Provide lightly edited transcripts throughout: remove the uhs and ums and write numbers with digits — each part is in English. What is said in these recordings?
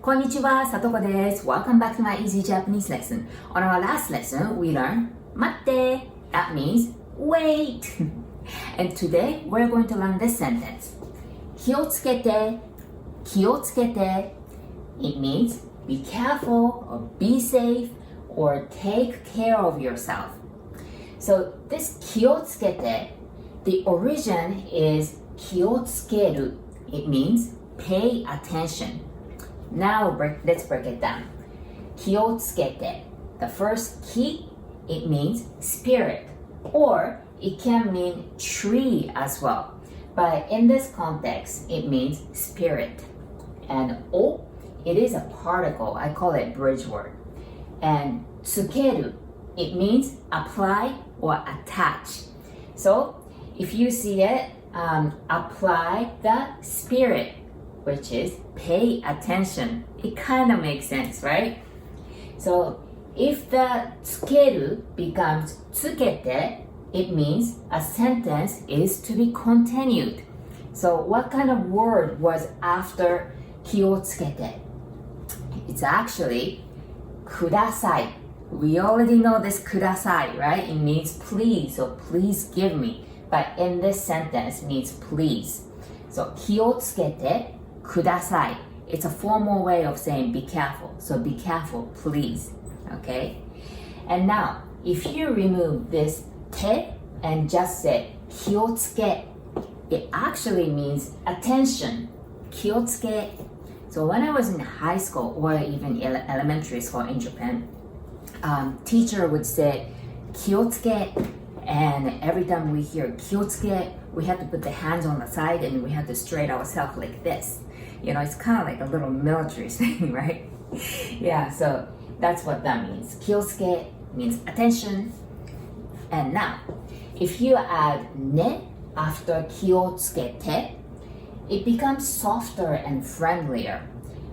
Konnichiwa, Satoko desu. Welcome back to my easy Japanese lesson. On our last lesson, we learned matte. That means wait. And today, we're going to learn this sentence. Kiotsukete, kiotsukete. It means be careful or be safe or take care of yourself. So this kiotsukete, the origin is kiotsukeru. It means pay attention. Now let's break it down. Kiotsukete. The first ki, it means spirit, or it can mean tree as well. But in this context, it means spirit. And o, it is a particle. I call it bridge word. And tsukeru, it means apply or attach. So if you see it, apply the spirit, which is pay attention. It kind of makes sense, right? So if the tsukeru becomes tsukete, it means a sentence is to be continued. So what kind of word was after kiotsukete? It's actually kudasai. We already know this kudasai, right? It means please, so please give me. But in this sentence, it means please. So kiotsukete kudasai. It's a formal way of saying be careful. So be careful, please. Okay? And now, if you remove this te and just say kiotsuke, it actually means attention. Kiotsuke. So when I was in high school or even elementary school in Japan, teacher would say kiotsuke, and every time we hear kiotsuke, we have to put the hands on the side and we have to straighten ourselves like this. You know, it's kind of like a little military thing, right? Yeah, so that's what that means. Kiosuke means attention. And now, if you add ne after kiotsukete, it becomes softer and friendlier.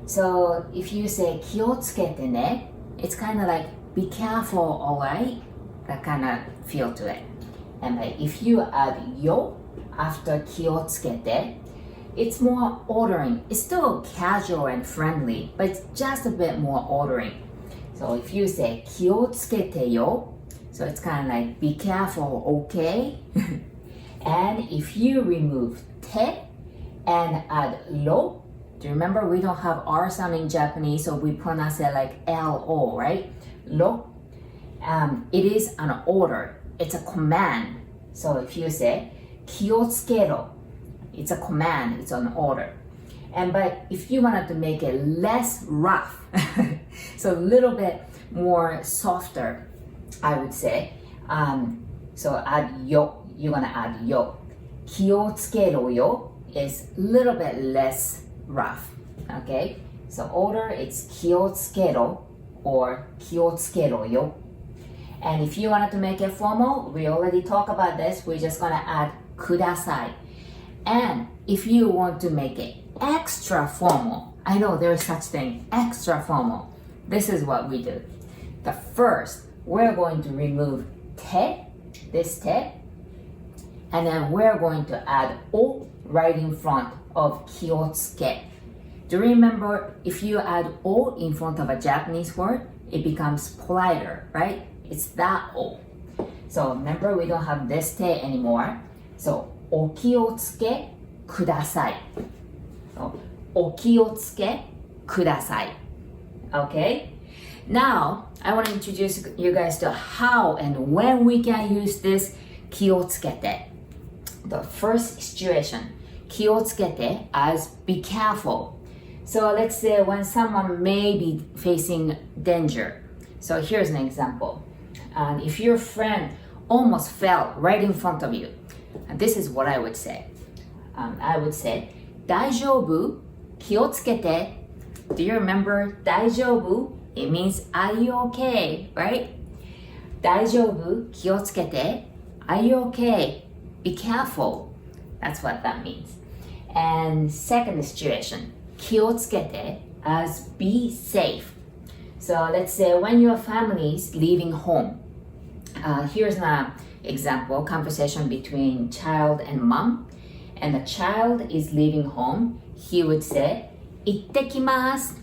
So if you say kiotsukete ne, it's kind of like be careful, alright? That kind of feel to it. And if you add yo after kiotsukete, it's more ordering. It's still casual and friendly, but it's just a bit more ordering. So if you say kiotsukete yo, so it's kind of like be careful, okay? And if you remove te and add lo, do you remember we don't have R sound in Japanese, so we pronounce it like L-O, right? Lo. It is an order. It's a command. So if you say kiotsukero, it's a command. It's an order. But if you wanted to make it less rough, so a little bit more softer, I would say. So add yo. You're gonna add yo. Kiotsukero yo is a little bit less rough. Okay. So order it's kiotsukero or kiotsukero yo. And if you wanted to make it formal, we already talked about this. We're just gonna add kudasai. And if you want to make it extra formal, I know there's such thing, extra formal. This is what we do. The first, we're going to remove te, this te, and then we're going to add o right in front of kiotsuke. Do you remember if you add o in front of a Japanese word, it becomes politer, right? It's that o. So remember, we don't have this te anymore. So okiotsuke kudasai. So okiotsuke kudasai. Okay? Now, I want to introduce you guys to how and when we can use this kiotsukete. The first situation, kiotsukete as be careful. So let's say when someone may be facing danger. So here's an example. If your friend almost fell right in front of you, this is what I would say. I would say, Daijyoubu, kiotsukete. Do you remember Daijyoubu? It means, are you okay, right? Daijyoubu, kiotsukete. Are you okay? Be careful. That's what that means. And second situation, kiotsukete as be safe. So let's say when your family is leaving home. Here's an example, conversation between child and mom. And the child is leaving home. He would say, Ittekimasu.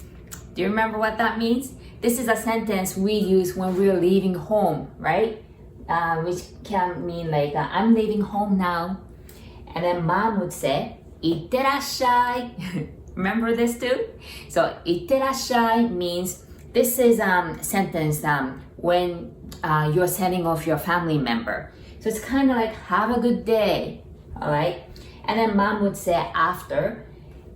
Do you remember what that means? This is a sentence we use when we're leaving home, right? Which can mean like, I'm leaving home now. And then mom would say, Itterasshai. Remember this too? So, Itterasshai means this is sentence when you're sending off your family member. So it's kind of like, have a good day, all right? And then mom would say after,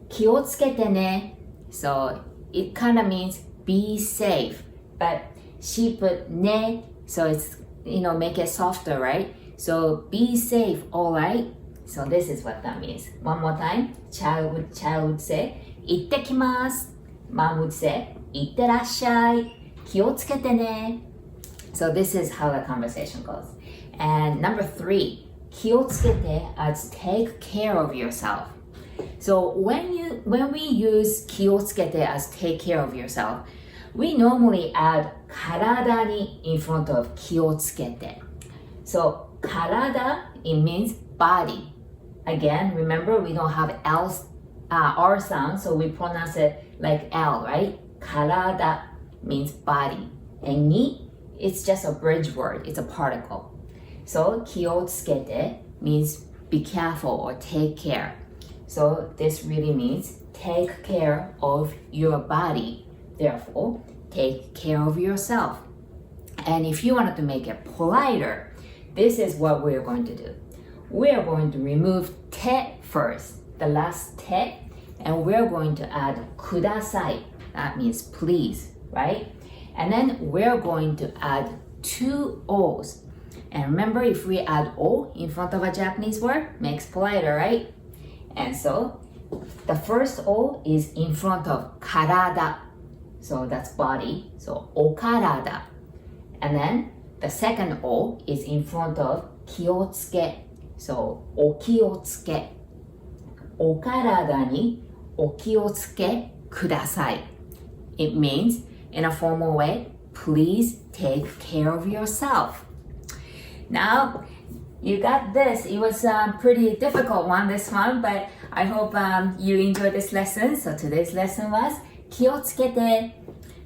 Kiotsukete ne. So it kind of means be safe, but she put ne, so it's, make it softer, right? So be safe, all right? So this is what that means. One more time, child would say, Ittekimasu. Mom would say, Itterasshai. Kiotsukete ne. So this is how the conversation goes. And number 3, Kiotsukete as take care of yourself. So when we use Kiotsukete as take care of yourself, we normally add karada ni in front of Kiotsukete. So karada, it means body. Again, remember we don't have R sound, so we pronounce it like L, right? Karada means body. And ni, it's just a bridge word, it's a particle. So Kiotsukete means be careful or take care. So this really means take care of your body. Therefore, take care of yourself. And if you wanted to make it politer, this is what we're going to do. We're going to remove te first, the last te, and we're going to add kudasai. That means please, right? And then we're going to add 2 O's. And remember, if we add O in front of a Japanese word, makes politer, right? And so the first O is in front of karada. So that's body. So okarada. And then the second O is in front of kiotsuke. So okiotsuke. Okarada ni okiotsuke kudasai. It means, in a formal way, please take care of yourself. Now, you got this. It was a pretty difficult one, this one, but I hope you enjoyed this lesson. So today's lesson was Kiotsukete.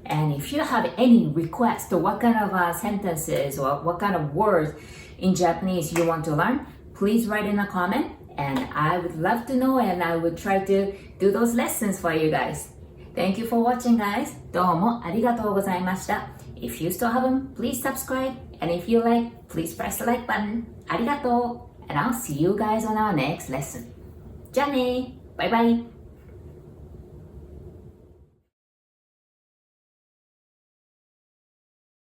And if you have any requests to what kind of sentences or what kind of words in Japanese you want to learn, please write in a comment, and I would love to know, and I would try to do those lessons for you guys. Thank you for watching, guys. どうもありがとうございました. If you still haven't, please subscribe. And if you like, please press the like button. ありがとう. And I'll see you guys on our next lesson. じゃあね. Bye bye.